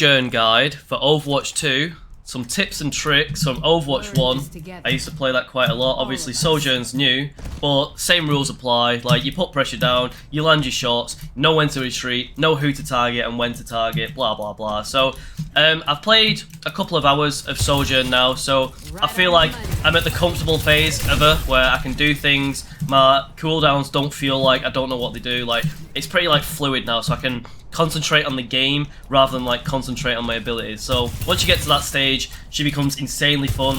Sojourn guide for Overwatch 2. Some tips and tricks from Overwatch 1. I used to play that quite a lot. Obviously Sojourn's new, but same rules apply. Like, you put pressure down, you land your shots, know when to retreat, know who to target and when to target, blah blah blah. So I've played a couple of hours of Sojourn now, so I feel like I'm at the comfortable phase of her where I can do things. My cooldowns don't feel like I don't know what they do. Like, it's pretty like fluid now, so I can concentrate on the game rather than like concentrate on my abilities. So once you get to that stage, she becomes insanely fun.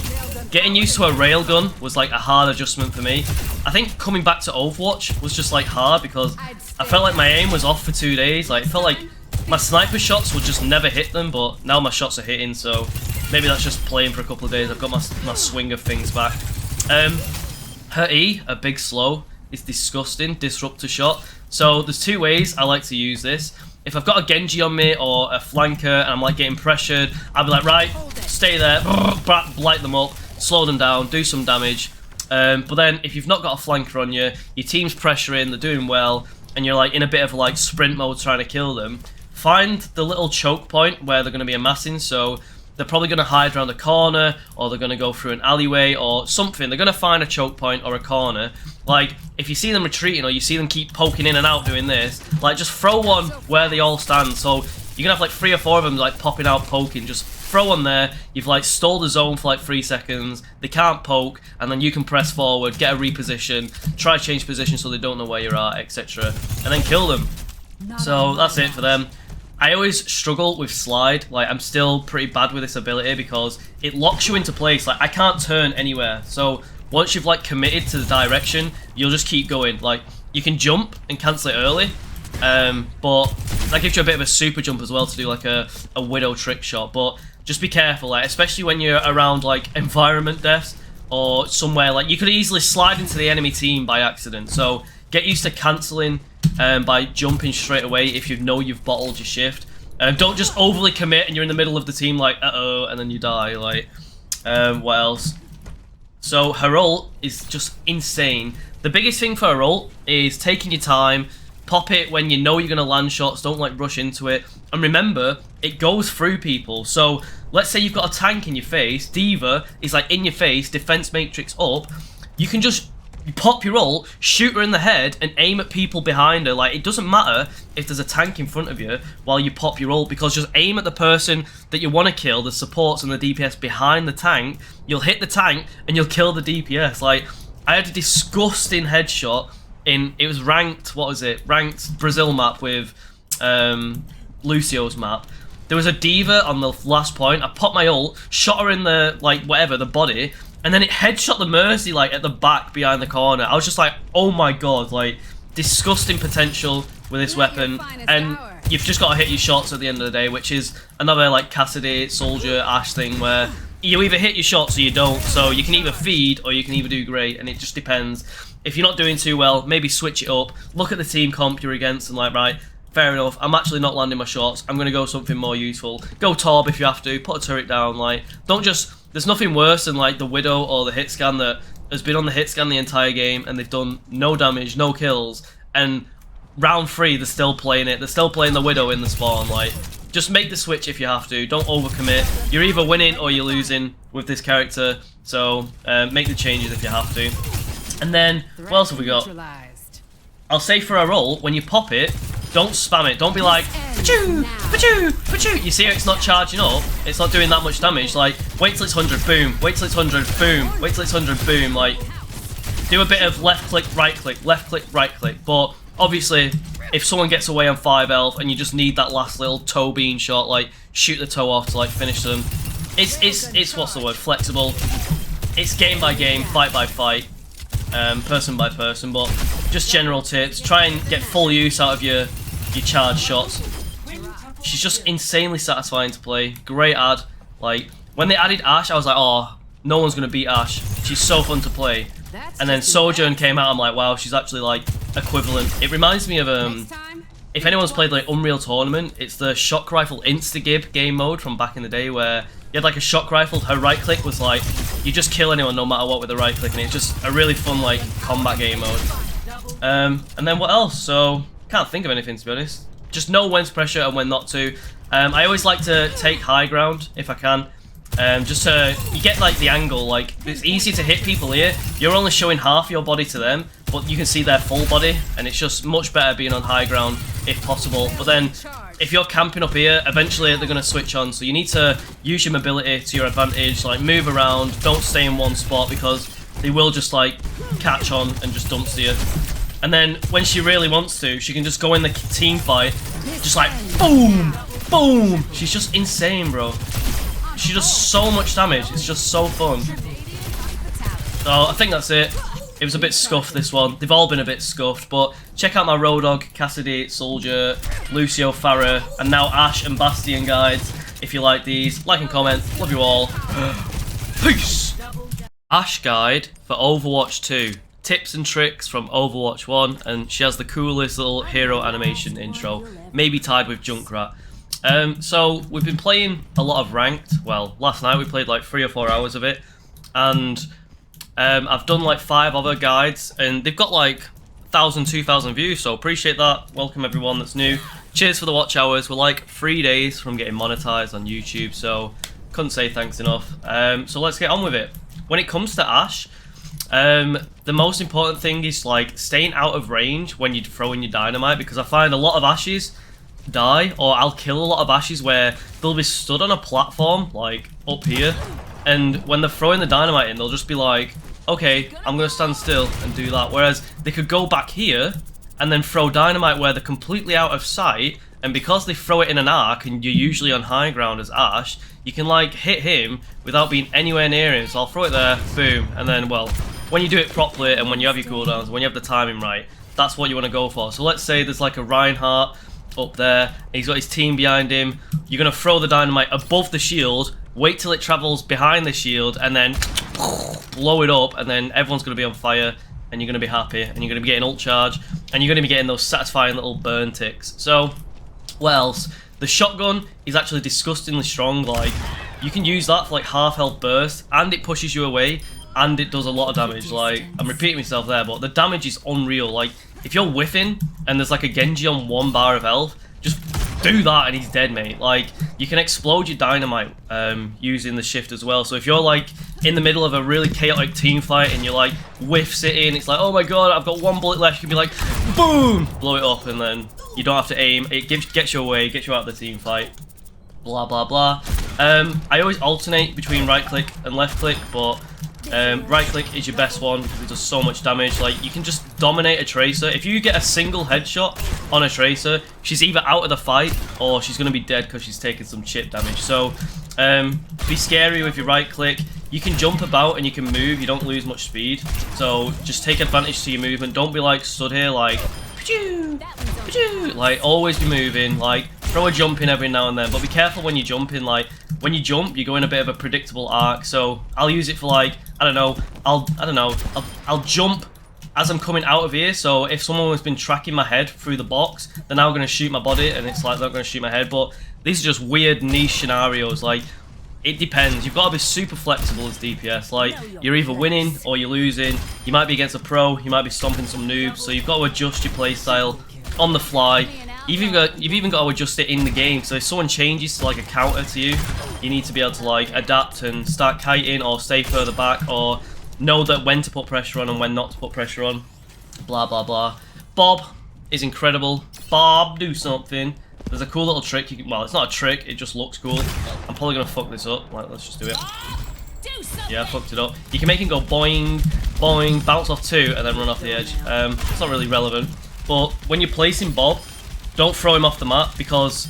Getting used to a railgun was like a hard adjustment for me. I think coming back to Overwatch was just like hard because I felt like my aim was off for 2 days. Like, it felt like my sniper shots would just never hit them, but now my shots are hitting, so maybe that's just playing for a couple of days. I've got my swing of things back. Her E, a big slow, is disgusting, disruptor shot. So there's two ways I like to use this. If I've got a Genji on me or a flanker and I'm like getting pressured, I'll be like, right, stay there, blight them up, slow them down, do some damage. But then if you've not got a flanker on you, your team's pressuring, they're doing well, and you're like in a bit of like sprint mode trying to kill them, find the little choke point where they're going to be amassing. So they're probably going to hide around a corner, or they're going to go through an alleyway or something. They're going to find a choke point or a corner. Like, if you see them retreating or you see them keep poking in and out doing this, like, just throw one where they all stand. So you're going to have like 3 or 4 of them like popping out, poking. Just throw one there. You've like stole the zone for like 3 seconds. They can't poke, and then you can press forward, get a reposition, try to change position so they don't know where you're at, etc. And then kill them. So that's it for them. I always struggle with slide. Like, I'm still pretty bad with this ability because it locks you into place. Like, I can't turn anywhere. So once you've like committed to the direction, you'll just keep going. Like, you can jump and cancel it early, but that gives you a bit of a super jump as well to do like a widow trick shot. But just be careful, like, especially when you're around like environment deaths or somewhere, like you could easily slide into the enemy team by accident. So get used to cancelling by jumping straight away if you know you've bottled your shift. Don't just overly commit and you're in the middle of the team like, uh-oh, and then you die. Like, what else? So her ult is just insane. The biggest thing for her ult is taking your time, pop it when you know you're going to land shots, don't like rush into it. And remember, it goes through people. So let's say you've got a tank in your face, D.Va is like in your face, defense matrix up, you can just pop your ult, shoot her in the head, and aim at people behind her. Like, it doesn't matter if there's a tank in front of you while you pop your ult, because just aim at the person that you want to kill, the supports and the DPS behind the tank. You'll hit the tank and you'll kill the DPS. Like, I had a disgusting headshot in, it was ranked, what was it? Ranked Brazil map with Lucio's map. There was a D.Va on the last point. I popped my ult, shot her in the, like, whatever, the body, and then it headshot the Mercy, like, at the back behind the corner. I was just like, oh my god, like, disgusting potential with this weapon. And you've just got to hit your shots at the end of the day, which is another, like, Cassidy, Soldier, Ashe thing where you either hit your shots or you don't. So you can either feed or you can either do great, and it just depends. If you're not doing too well, maybe switch it up. Look at the team comp you're against and like, right, fair enough, I'm actually not landing my shots. I'm going to go something more useful. Go Torb if you have to. Put a turret down. Like, don't just... There's nothing worse than like the Widow or the hit scan that has been on the hit scan the entire game and they've done no damage, no kills, and round 3 they're still playing it. They're still playing the Widow in the spawn. Like, just make the switch if you have to. Don't overcommit. You're either winning or you're losing with this character. So make the changes if you have to. And then what else have we got? I'll say for a roll, when you pop it, don't spam it. Don't be like, pachoo, pachoo, pachoo. You see how it's not charging up? It's not doing that much damage. Like, wait till it's 100, boom. Wait till it's 100, boom. Wait till it's 100, boom. Like, do a bit of left click, right click, left click, right click. But obviously, if someone gets away on 5 health and you just need that last little toe bean shot, like, shoot the toe off to like finish them. It's what's the word? Flexible. It's game by game, fight by fight. Person by person, but just general tips. Try and get full use out of your charge shots. She's just insanely satisfying to play. Great ad. Like, when they added Ashe, I was like, oh, no one's gonna beat Ashe. She's so fun to play. And then Sojourn came out, I'm like, wow, she's actually like equivalent. It reminds me of if anyone's played like Unreal Tournament, it's the shock rifle insta-gib game mode from back in the day where you had like a shock rifle, her right click was like, you just kill anyone no matter what with the right click, and it's just a really fun like combat game mode. And then what else? So, can't think of anything to be honest. Just know when to pressure and when not to. I always like to take high ground if I can. Just so you get like the angle, like it's easy to hit people here. You're only showing half your body to them, but you can see their full body, and it's just much better being on high ground if possible. But then if you're camping up here, eventually they're going to switch on, so you need to use your mobility to your advantage, like move around, don't stay in one spot because they will just like catch on and just dump you. And then when she really wants to, she can just go in the team fight, just like boom, boom. She's just insane, bro. She does so much damage, it's just so fun. So I think that's it. It was a bit scuffed, this one. They've all been a bit scuffed, but check out my Roadhog, Cassidy, Soldier, Lucio, Pharah, and now Ashe and Bastion guides. If you like these, like and comment. Love you all. Peace! Ashe guide for Overwatch 2. Tips and tricks from Overwatch 1, and she has the coolest little hero animation intro, maybe tied with Junkrat. So we've been playing a lot of ranked. Well, last night we played like 3 or 4 hours of it, and I've done like 5 other guides, and they've got like 1,000, 2,000 views, so appreciate that. Welcome everyone that's new. Cheers for the watch hours. We're like 3 days from getting monetized on YouTube, so couldn't say thanks enough. So let's get on with it. When it comes to Ashe, the most important thing is like staying out of range when you throw in your dynamite, because I find a lot of Ashes die, or I'll kill a lot of Ashes where they'll be stood on a platform like up here, and when they're throwing the dynamite in, they'll just be like, okay, I'm gonna stand still and do that, whereas they could go back here and then throw dynamite where they're completely out of sight, and because they throw it in an arc and you're usually on high ground as Ashe, you can like hit him without being anywhere near him. So I'll throw it there, boom, and then, well, when you do it properly and when you have your cooldowns, when you have the timing right, that's what you want to go for. So let's say there's like a Reinhardt up there, he's got his team behind him, you're going to throw the dynamite above the shield, wait till it travels behind the shield, and then blow it up, and then everyone's going to be on fire, and you're going to be happy, and you're going to be getting ult charge, and you're going to be getting those satisfying little burn ticks. So, what else? The shotgun is actually disgustingly strong. Like, you can use that for like half health burst, and it pushes you away, and it does a lot of damage. Like, I'm repeating myself there, but the damage is unreal. Like, if you're whiffing and there's like a Genji on 1 bar of health, just do that and he's dead, mate. Like, you can explode your dynamite using the shift as well. So if you're like in the middle of a really chaotic team fight and you're like whiff sitting, it's like, oh my god, I've got 1 bullet left, you can be like, boom, blow it up, and then you don't have to aim. It gets you away, gets you out of the team fight. Blah blah blah. I always alternate between right click and left click, but right click is your best one because it does so much damage. Like, you can just dominate a tracer. If you get a single headshot on a tracer, she's either out of the fight or she's going to be dead because she's taking some chip damage. So be scary with your right click. You can jump about and you can move, you don't lose much speed, so just take advantage to your movement. Don't be like stood here like like always be moving. Like, throw a jump in every now and then, but be careful when you jump in. Like, when you jump, you go in a bit of a predictable arc. So I'll use it for like, I'll jump as I'm coming out of here. So if someone has been tracking my head through the box, they're now going to shoot my body, and it's like they're not going to shoot my head. But these are just weird niche scenarios. Like, it depends. You've got to be super flexible as DPS. Like, you're either winning or you're losing. You might be against a pro, you might be stomping some noobs, so you've got to adjust your playstyle on the fly. You've even got to adjust it in the game. So if someone changes to like a counter to you, you need to be able to like adapt and start kiting or stay further back, or know that when to put pressure on and when not to put pressure on. Blah blah blah. Bob is incredible. Bob, do something. There's a cool little trick. You can, well, it's not a trick, it just looks cool. I'm probably gonna fuck this up. Like, let's just do it. Yeah, I fucked it up. You can make him go boing, boing, bounce off 2, and then run off the edge. It's not really relevant. But when you're placing Bob, don't throw him off the map, because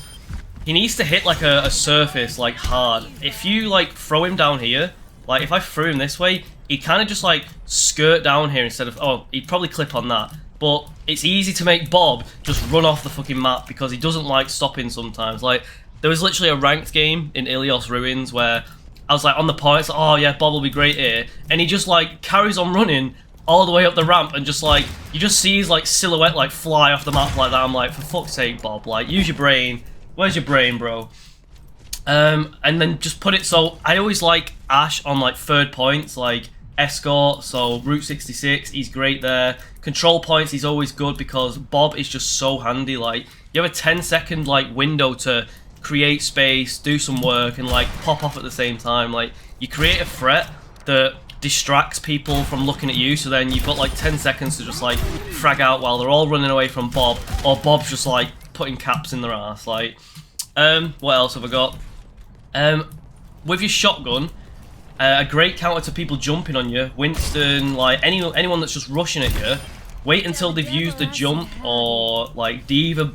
he needs to hit like a surface like hard. If you like throw him down here, like if I threw him this way, he'd kind of just like skirt down here instead of, oh, he'd probably clip on that. But it's easy to make Bob just run off the fucking map because he doesn't like stopping sometimes. Like, there was literally a ranked game in Ilios Ruins where I was like on the points, oh yeah, Bob will be great here, and he just like carries on running all the way up the ramp, and just like, you just see his like silhouette like fly off the map like that. I'm like, for fuck's sake, Bob, like, use your brain. Where's your brain, bro? And then just put it, so I always like Ashe on like 3rd points, like escort, so Route 66, he's great there. Control points, he's always good because Bob is just so handy. Like, you have a 10-second like window to create space, do some work, and like pop off at the same time. Like you create a threat that distracts people from looking at you, so then you've got like 10 seconds to just like frag out while they're all running away from Bob, or Bob's just like putting caps in their ass. Like, what else have I got? With your shotgun, a great counter to people jumping on you. Winston, like anyone that's just rushing at you, wait until they've used the jump or like diva,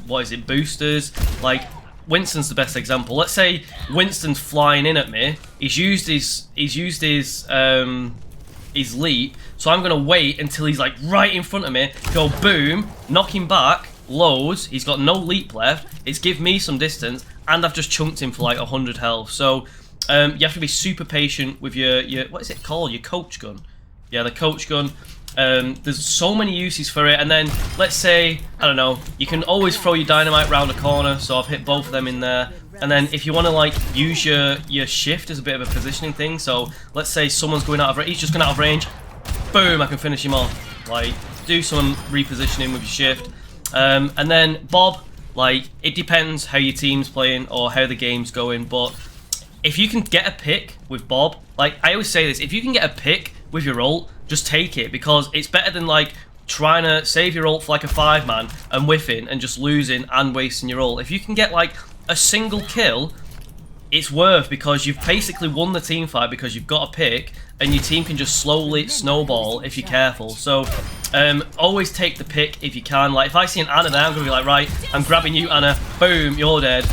what is it, boosters. Like Winston's the best example. Let's say Winston's flying in at me. He's used his leap, so I'm gonna wait until he's like right in front of me. Go boom, knock him back, loads. He's got no leap left. It's give me some distance, and I've just chunked him for like 100 health. So you have to be super patient with your what is it called? Your coach gun. Yeah, the coach gun. There's so many uses for it, and then let's say, I don't know, you can always throw your dynamite round a corner, so I've hit both of them in there. And then if you want to like use your shift as a bit of a positioning thing, so let's say someone's going out of range, he's just going out of range, boom, I can finish him off. Like, do some repositioning with your shift. And then Bob, like, it depends how your team's playing or how the game's going, but if you can get a pick with Bob, like, I always say this, if you can get a pick with your ult, just take it, because it's better than like trying to save your ult for like a 5-man and whiffing and just losing and wasting your ult. If you can get like a single kill, it's worth, because you've basically won the team fight because you've got a pick, and your team can just slowly snowball if you're careful. So always take the pick if you can. Like if I see an Anna there, I'm gonna be like, right, I'm grabbing you, Anna, boom, you're dead,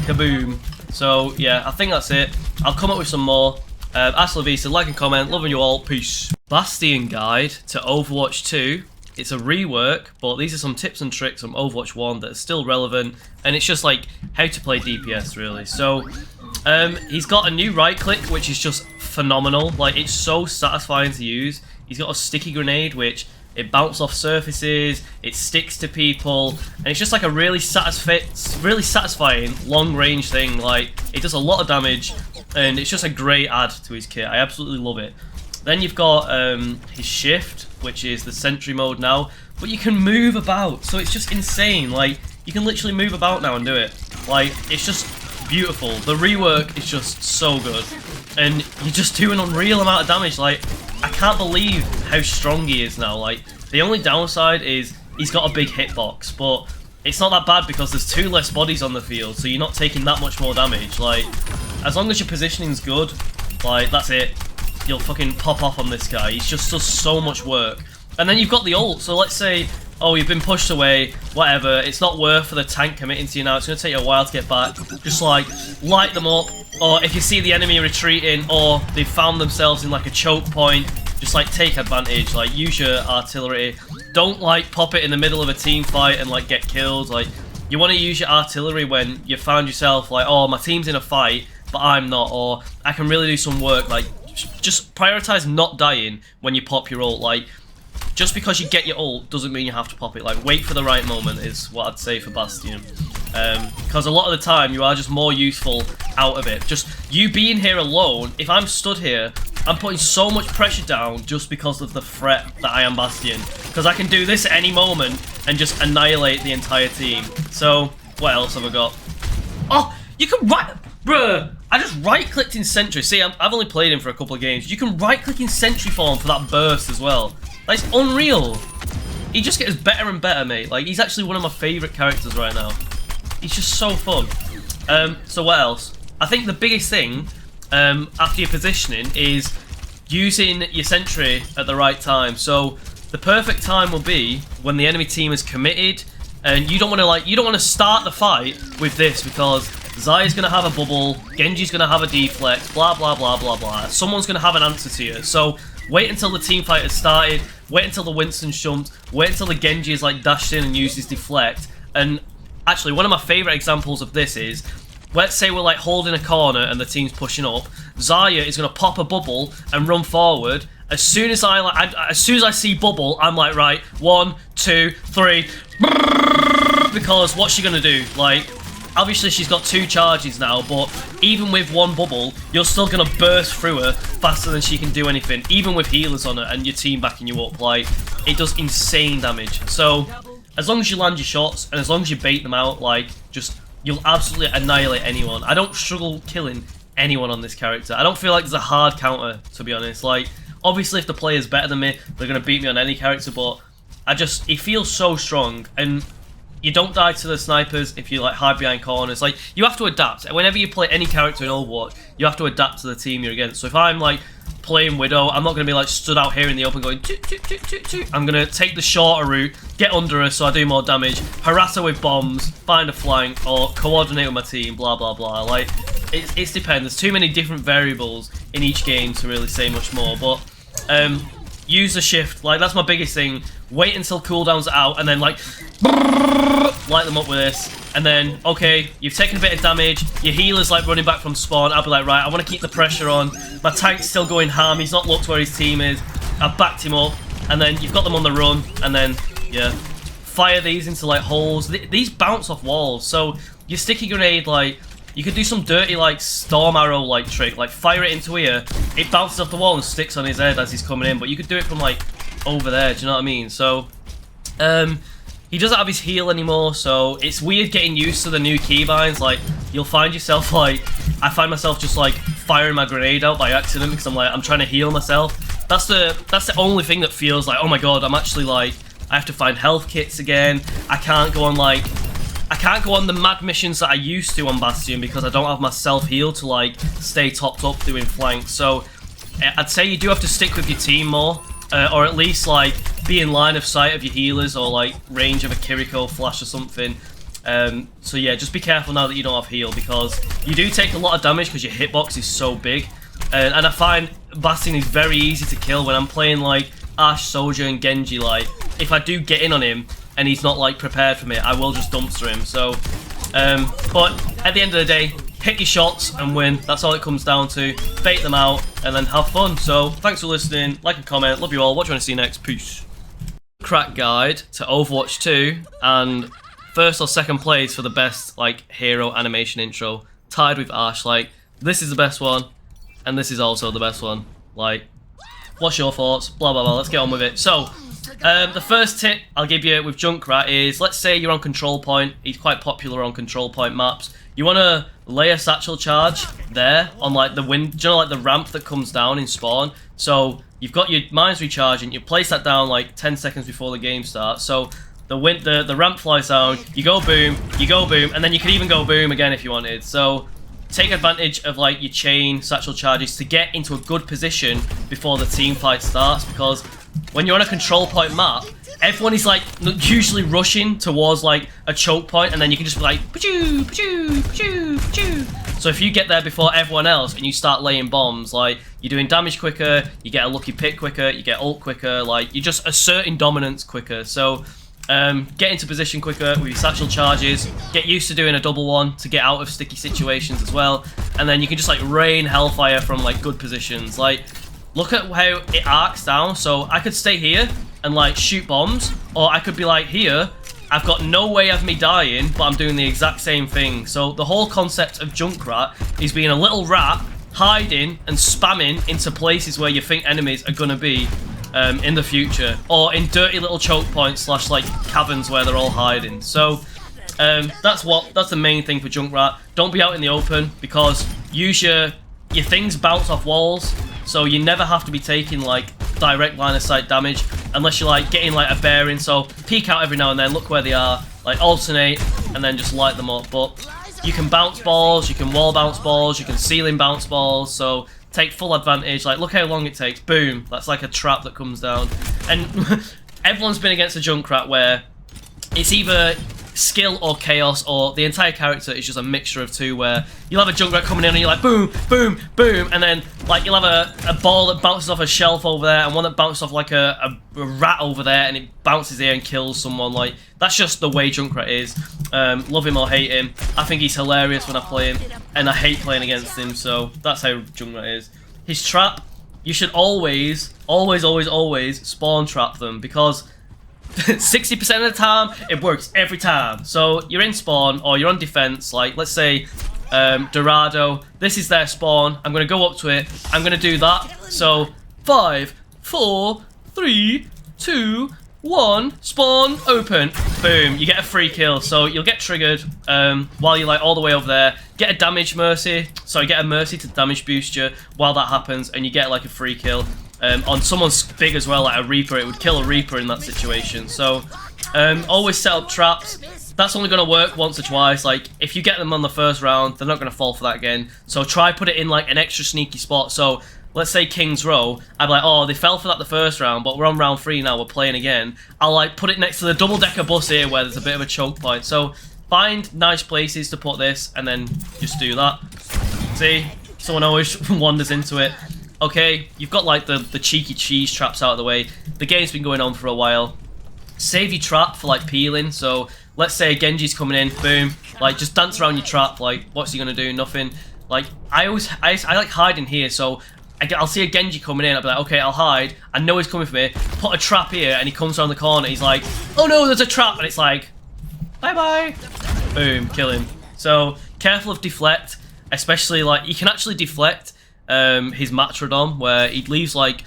kaboom. So yeah, I think that's it. I'll come up with some more. Ashe Vista, like and comment, loving you all, peace. Bastion guide to Overwatch 2. It's a rework, but these are some tips and tricks from Overwatch 1 that are still relevant, and it's just like how to play DPS really. So he's got a new right click, which is just phenomenal. Like, it's so satisfying to use. He's got a sticky grenade, which it bounces off surfaces, it sticks to people, and it's just like a really satisfying long range thing. Like, it does a lot of damage, and it's just a great add to his kit. I absolutely love it. Then you've got his shift, which is the sentry mode now, but you can move about, so it's just insane. Like, you can literally move about now and do it. Like, it's just beautiful. The rework is just so good, and you just do an unreal amount of damage. Like, I can't believe how strong he is now. Like, the only downside is he's got a big hitbox, but it's not that bad because there's 2 less bodies on the field, so you're not taking that much more damage. Like, as long as your positioning's good, like, that's it. You'll fucking pop off on this guy. He just does so much work. And then you've got the ult, so let's say, oh, you've been pushed away, whatever, it's not worth for the tank committing to you now, it's going to take you a while to get back. Just like, light them up, or if you see the enemy retreating, or they've found themselves in like a choke point, just like take advantage, like use your artillery. Don't like pop it in the middle of a team fight and like get killed. Like, you want to use your artillery when you found yourself like, oh, my team's in a fight, but I'm not, or I can really do some work. Like, just prioritize not dying when you pop your ult. Like, just because you get your ult doesn't mean you have to pop it. Like, wait for the right moment is what I'd say for Bastion. Because a lot of the time you are just more useful out of it. Just you being here alone, if I'm stood here, I'm putting so much pressure down just because of the threat that I am Bastion. Because I can do this at any moment and just annihilate the entire team. So, what else have I got? Oh, you can bruh! I just right-clicked in Sentry. See, I've only played him for a couple of games. You can right-click in Sentry form for that burst as well. That's unreal. He just gets better and better, mate. Like, he's actually one of my favourite characters right now. He's just so fun. So what else? I think the biggest thing after your positioning is using your Sentry at the right time. So the perfect time will be when the enemy team is committed, and you don't want to start the fight with this, because Zarya's going to have a bubble, Genji's going to have a deflect, blah, blah, blah, blah, blah. Someone's going to have an answer to you. So wait until the team fight has started, wait until the Winston's jumped, wait until the Genji is like dashed in and used his deflect. And actually, one of my favourite examples of this is, let's say we're like holding a corner and the team's pushing up. Zarya is going to pop a bubble and run forward. As soon as I see bubble, I'm like, right, 1, 2, 3, because what's she going to do? Like, obviously she's got 2 charges now, but even with 1 bubble, you're still going to burst through her faster than she can do anything, even with healers on her and your team backing you up. Like, it does insane damage. So as long as you land your shots and as long as you bait them out, like, just you'll absolutely annihilate anyone. I don't struggle killing anyone on this character. I don't feel like there's a hard counter, to be honest. Like, obviously if the player's better than me, they're going to beat me on any character, but he feels so strong, and you don't die to the snipers if you like hide behind corners. Like, you have to adapt. Whenever you play any character in Overwatch, you have to adapt to the team you're against. So if I'm like playing Widow, I'm not going to be like stood out here in the open going toot toot toot toot toot. I'm going to take the shorter route, get under her so I do more damage, harass her with bombs, find a flank, or coordinate with my team, blah blah blah. Like, it depends. There's too many different variables in each game to really say much more, but use the shift. Like, that's my biggest thing. Wait until cooldowns are out and then like light them up with this, and then okay, you've taken a bit of damage, your healer's like running back from spawn. I'll be like, right, I want to keep the pressure on, my tank's still going ham, he's not looked where his team is, I've backed him up, and then you've got them on the run, and then yeah, fire these into like holes. These bounce off walls, so your sticky grenade, like, you could do some dirty like storm arrow like trick, like fire it into here, it bounces off the wall and sticks on his head as he's coming in, but you could do it from like over there, do you know what I mean? So he doesn't have his heal anymore, so it's weird getting used to the new keybinds. Like, you'll find yourself like, I find myself just like firing my grenade out by accident because I'm trying to heal myself. That's the only thing that feels like, oh my god, I'm actually like, I have to find health kits again. I can't go on the mad missions that I used to on Bastion because I don't have my self heal to like stay topped up doing flanks. So I'd say you do have to stick with your team more. Or at least like be in line of sight of your healers or like range of a Kiriko flash or something. So yeah, just be careful now that you don't have heal, because you do take a lot of damage because your hitbox is so big. And I find Bastion is very easy to kill when I'm playing like Ashe, Sojourn, Genji. Like, if I do get in on him and he's not like prepared for me, I will just dumpster him. So, but at the end of the day, pick your shots and win. That's all it comes down to. Bait them out and then have fun. So thanks for listening. Like and comment. Love you all. What do you want to see next? Peace. Crack guide to Overwatch 2 and first or second place for the best like hero animation intro, tied with Ashe. Like, this is the best one and this is also the best one. Like, what's your thoughts? Blah blah blah. Let's get on with it. So the first tip I'll give you with Junkrat is, let's say you're on control point. He's quite popular on control point maps. You want to lay a satchel charge there on like the wind, do you know, like the ramp that comes down in spawn. So you've got your mines recharging, you place that down like 10 seconds before the game starts. So the ramp flies down, you go boom, and then you can even go boom again if you wanted. So take advantage of like your chain satchel charges to get into a good position before the team fight starts, because when you're on a control point map, everyone is like usually rushing towards like a choke point, and then you can just be like pachoo, pachoo, pachoo, pachoo. So if you get there before everyone else and you start laying bombs, like, you're doing damage quicker, you get a lucky pick quicker, you get ult quicker, like, you're just asserting dominance quicker. So get into position quicker with your satchel charges, get used to doing a double one to get out of sticky situations as well, and then you can just like rain hellfire from like good positions. Like, look at how it arcs down. So I could stay here and like shoot bombs, or I could be like here, I've got no way of me dying, but I'm doing the exact same thing. So the whole concept of Junkrat is being a little rat, hiding and spamming into places where you think enemies are gonna be in the future, or in dirty little choke points slash like caverns where they're all hiding. So that's the main thing for Junkrat. Don't be out in the open, because use your things bounce off walls, so you never have to be taking like direct line of sight damage unless you're like getting like a bearing. So peek out every now and then, look where they are, like alternate, and then just light them up. But you can bounce balls, you can wall bounce balls, you can ceiling bounce balls, so take full advantage. Like, look how long it takes. Boom, that's like a trap that comes down. And everyone's been against a Junkrat where it's either skill or chaos, or the entire character is just a mixture of two, where you'll have a Junkrat coming in and you're like boom, boom, boom, and then like you'll have a ball that bounces off a shelf over there, and one that bounces off like a rat over there, and it bounces here and kills someone. Like, that's just the way Junkrat is. Love him or hate him, I think he's hilarious when I play him, and I hate playing against him, so that's how Junkrat is. His trap, you should always spawn trap them, because 60% of the time, it works every time. So you're in spawn, or you're on defense, like let's say Dorado, this is their spawn, I'm going to go up to it, I'm going to do that. So 5, 4, 3, 2, 1, spawn, open, boom, you get a free kill. So you'll get triggered while you're like all the way over there, get a damage mercy, sorry, get a mercy to damage boost you while that happens, and you get like a free kill. On someone's big as well, like a Reaper, it would kill a Reaper in that situation. So always set up traps. That's only going to work once or twice. Like, if you get them on the first round, they're not going to fall for that again. So try put it in like an extra sneaky spot. So let's say King's Row, I'd be like, oh, they fell for that the first round, but we're on round 3 now, we're playing again. I'll like put it next to the double-decker bus here where there's a bit of a choke point. So find nice places to put this and then just do that. See? Someone always wanders into it. Okay, you've got like the cheeky cheese traps out of the way. The game's been going on for a while. Save your trap for like peeling. So let's say Genji's coming in, boom. Like just dance around your trap, like what's he gonna do? Nothing. Like I like hiding here, so I'll see a Genji coming in, I'll be like, okay, I'll hide. I know he's coming for me. Put a trap here, and he comes around the corner. He's like, oh no, there's a trap, and it's like, bye-bye. Boom, kill him. So, careful of deflect, especially, like, you can actually deflect his Matrodon, where he leaves, like,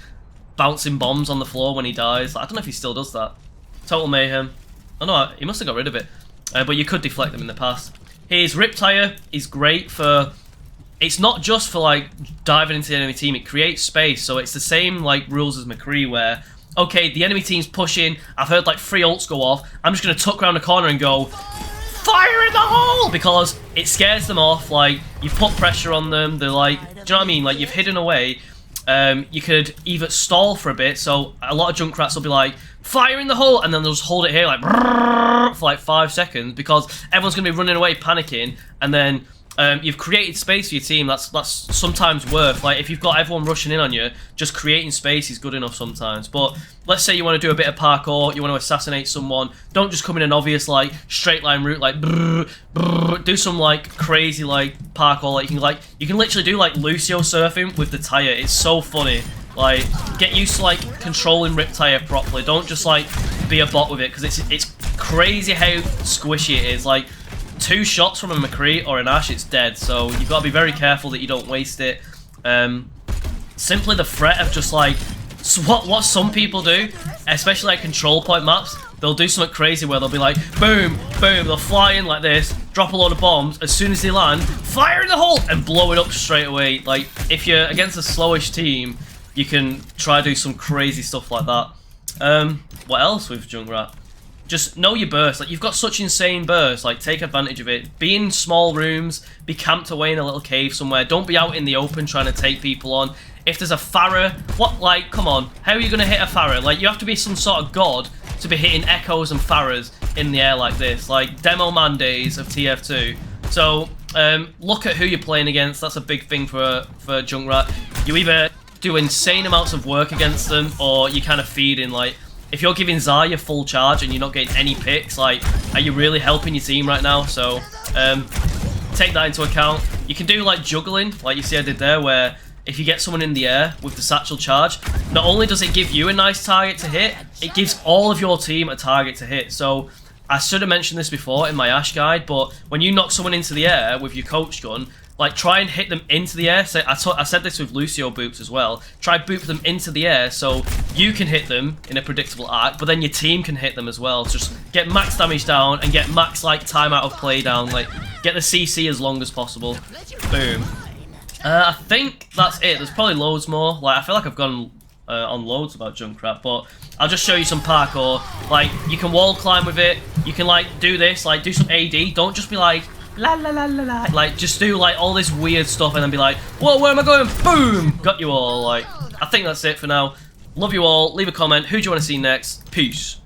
bouncing bombs on the floor when he dies. I don't know if he still does that. Total mayhem. Oh no, he must have got rid of it. But you could deflect them in the past. His Riptire is great for... It's not just for like diving into the enemy team, it creates space, so it's the same like rules as McCree where, okay, the enemy team's pushing, I've heard like 3 ults go off, I'm just going to tuck around the corner and go, fire in the hole! Because it scares them off, like, you put pressure on them, they're like, do you know what I mean, like you've hidden away, you could either stall for a bit, so a lot of Junkrats will be like, fire in the hole, and then they'll just hold it here like, for like 5 seconds, because everyone's going to be running away panicking, and then you've created space for your team. That's sometimes worth. Like if you've got everyone rushing in on you, just creating space is good enough sometimes. But let's say you want to do a bit of parkour, you want to assassinate someone. Don't just come in an obvious like straight line route, like brrr, brrr. Do some like crazy like parkour. Like you can literally do like Lucio surfing with the tire. It's so funny. Like get used to like controlling Riptire properly. Don't just like be a bot with it because it's crazy how squishy it is. Like 2 shots from a McCree or an Ashe, it's dead. So you've got to be very careful that you don't waste it. Simply the threat of just like what some people do, especially like control point maps, they'll do something crazy where they'll be like, boom, boom, they'll fly in like this, drop a load of bombs, as soon as they land, fire in the hole, and blow it up straight away. Like, if you're against a slowish team, you can try to do some crazy stuff like that. What else with Junkrat? Just know your burst. Like, you've got such insane bursts. Like, take advantage of it. Be in small rooms. Be camped away in a little cave somewhere. Don't be out in the open trying to take people on. If there's a Pharah, what, like, come on. How are you going to hit a Pharah? Like, you have to be some sort of god to be hitting Echoes and Pharahs in the air like this. Like, Demo Man days of TF2. So, look at who you're playing against. That's a big thing for Junkrat. You either do insane amounts of work against them, or you kind of feed in, like, if you're giving Zarya full charge and you're not getting any picks, like, are you really helping your team right now? So, take that into account. You can do, like, juggling, like you see I did there, where if you get someone in the air with the satchel charge, not only does it give you a nice target to hit, it gives all of your team a target to hit. So, I should have mentioned this before in my Ashe guide, but when you knock someone into the air with your coach gun, like, try and hit them into the air. So I said this with Lucio boops as well. Try boop them into the air so you can hit them in a predictable arc, but then your team can hit them as well. Just get max damage down and get max, like, time out of play down. Like, get the CC as long as possible. Boom. I think that's it. There's probably loads more. Like, I feel like I've gone on loads about Junkrat, but I'll just show you some parkour. Like, you can wall climb with it. You can, like, do this. Like, do some AD. Don't just be like, la la la la la. Like, just do like all this weird stuff and then be like, whoa, where am I going? Boom! Got you all. Like, I think that's it for now. Love you all. Leave a comment. Who do you want to see next? Peace.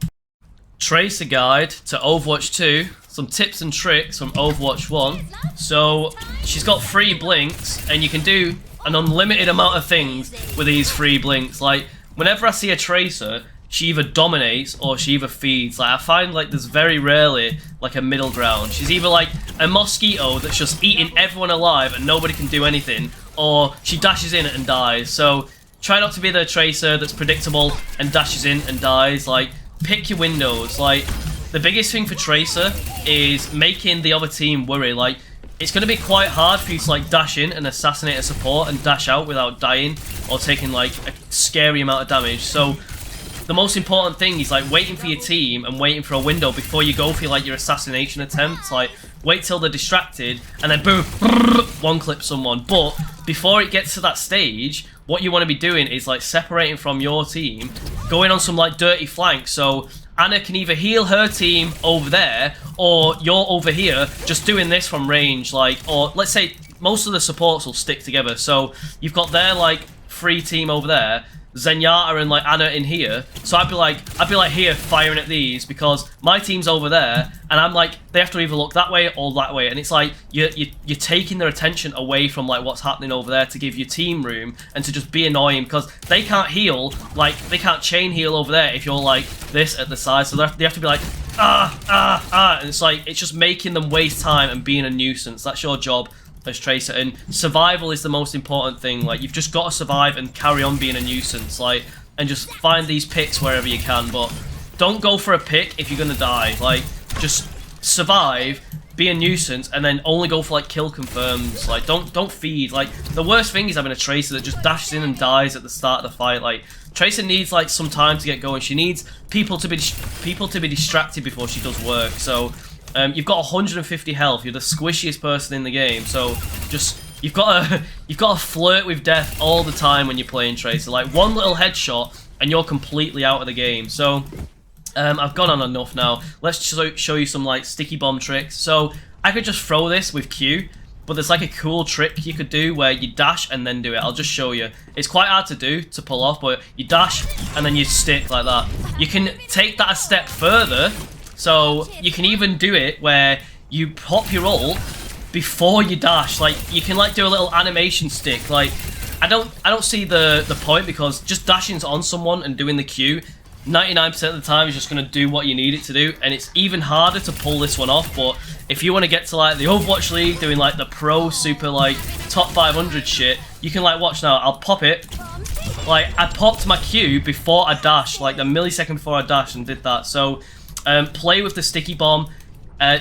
Tracer guide to Overwatch 2. Some tips and tricks from Overwatch 1. So, she's got 3 blinks, and you can do an unlimited amount of things with these 3 blinks. Like, whenever I see a Tracer, she either dominates or she either feeds. Like, I find like there's very rarely like a middle ground. She's either like a mosquito that's just eating everyone alive and nobody can do anything, or she dashes in and dies. So try not to be the Tracer that's predictable and dashes in and dies. Like, pick your windows. Like, the biggest thing for Tracer is making the other team worry. Like, it's going to be quite hard for you to like dash in and assassinate a support and dash out without dying or taking like a scary amount of damage. So the most important thing is like waiting for your team and waiting for a window before you go for like your assassination attempt. Like wait till they're distracted and then boom, one clip someone. But before it gets to that stage, what you want to be doing is like separating from your team, going on some like dirty flanks. So Anna can either heal her team over there, or you're over here just doing this from range. Like, or let's say most of the supports will stick together. So you've got their like free team over there, Zenyatta and like Anna in here. So I'd be like here firing at these because my team's over there, and I'm like they have to either look that way or that way, and it's like you're taking their attention away from like what's happening over there to give your team room and to just be annoying because they can't heal, like they can't chain heal over there if you're like this at the side. So they have to be like and it's like it's just making them waste time and being a nuisance. That's your job as Tracer, and survival is the most important thing. Like you've just got to survive and carry on being a nuisance, like, and just find these picks wherever you can, but don't go for a pick if you're gonna die. Like just survive, be a nuisance, and then only go for like kill confirms. Like don't feed. Like the worst thing is having a Tracer that just dashes in and dies at the start of the fight. Like Tracer needs like some time to get going. She needs people to be distracted before she does work. So you've got 150 health. You're the squishiest person in the game. So just you've got to flirt with death all the time when you're playing Tracer. Like one little headshot and you're completely out of the game. So I've gone on enough now. Let's show you some like sticky bomb tricks. So I could just throw this with Q, but there's like a cool trick you could do where you dash and then do it. I'll just show you. It's quite hard to do, to pull off, but you dash and then you stick like that. You can take that a step further. So you can even do it where you pop your ult before you dash. Like you can like do a little animation stick. Like I don't see the point, because just dashing on someone and doing the Q 99% of the time is just going to do what you need it to do, and it's even harder to pull this one off. But if you want to get to like the Overwatch League, doing like the pro super like top 500 shit, you can like watch now. I'll pop it. Like I popped my Q before I dashed, like the millisecond before I dashed, and did that. So play with the sticky bomb.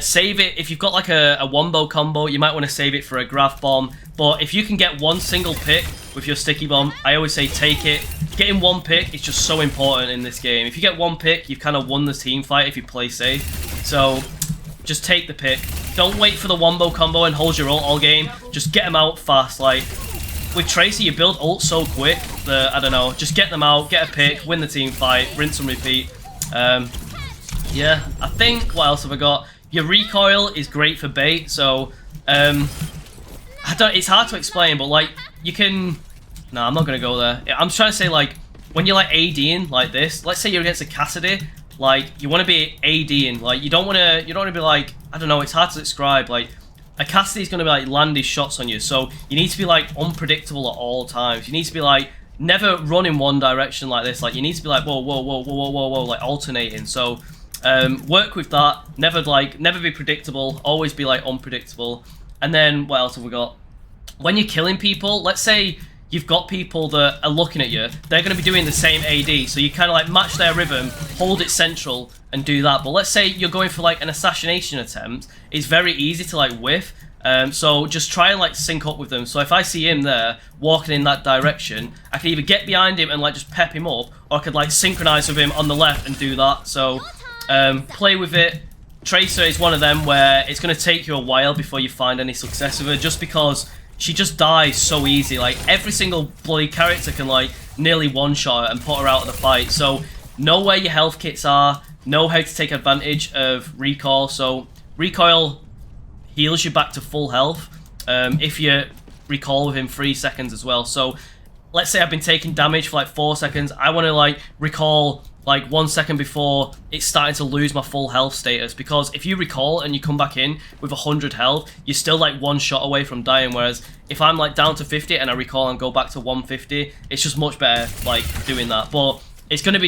Save it if you've got like a wombo combo. You might want to save it for a grav bomb. But if you can get one single pick with your sticky bomb, I always say take it. Getting one pick is just so important in this game. If you get one pick, you've kind of won the team fight if you play safe. So just take the pick. Don't wait for the wombo combo and hold your ult all game. Just get them out fast. Like with Tracer, you build ult so quick that, I don't know, just get them out, get a pick, win the team fight, rinse and repeat. Yeah, I think, what else have I got? Your recoil is great for bait, so it's hard to explain, but like you can. No, I'm not gonna go there. I'm trying to say like when you're like ADing like this. Let's say you're against a Cassidy, like you want to be ADing. Like you don't want to be like, I don't know. It's hard to describe. Like a Cassidy's gonna be like land his shots on you, so you need to be like unpredictable at all times. You need to be like never run in one direction like this. Like you need to be like whoa, whoa, whoa, whoa, whoa, whoa, whoa, like alternating. So. Work with that. Never be predictable. Always be like unpredictable. And then what else have we got? When you're killing people, let's say you've got people that are looking at you, they're going to be doing the same AD. So you kind of like match their rhythm, hold it central, and do that. But let's say you're going for like an assassination attempt. It's very easy to like whiff. So just try and like sync up with them. So if I see him there walking in that direction, I can either get behind him and like just pep him up, or I could like synchronize with him on the left and do that. So. Play with it. Tracer is one of them where it's going to take you a while before you find any success with her, just because she just dies so easy. Like every single bloody character can like nearly one-shot her and put her out of the fight. So know where your health kits are, know how to take advantage of recoil. So recoil heals you back to full health if you recoil within 3 seconds as well. So let's say I've been taking damage for like 4 seconds. I want to like recall like 1 second before it's starting to lose my full health status, because if you recall and you come back in with 100 health, you're still like one shot away from dying. Whereas if I'm like down to 50 and I recall and go back to 150, it's just much better like doing that. But it's gonna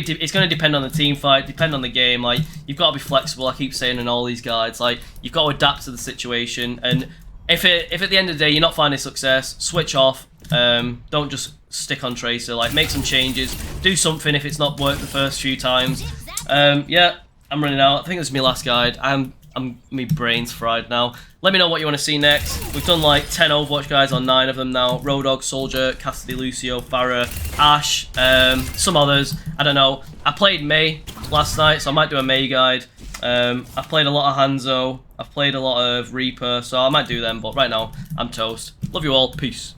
depend on the team fight, depend on the game. Like you've got to be flexible. I keep saying in all these guides, like you've got to adapt to the situation. And if at the end of the day you're not finding success, switch off. Don't just stick on Tracer. Like make some changes, do something if it's not worked the first few times. Yeah, I'm running out. I think this is my last guide. I'm my brain's fried now. Let me know what you want to see next. We've done like 10 Overwatch guys on 9 of them now. Roadhog, Soldier, Cassidy, Lucio, Pharah, Ashe, some others. I don't know. I played Mei last night, so I might do a Mei guide. I've played a lot of Hanzo. I've played a lot of Reaper, so I might do them. But right now, I'm toast. Love you all. Peace.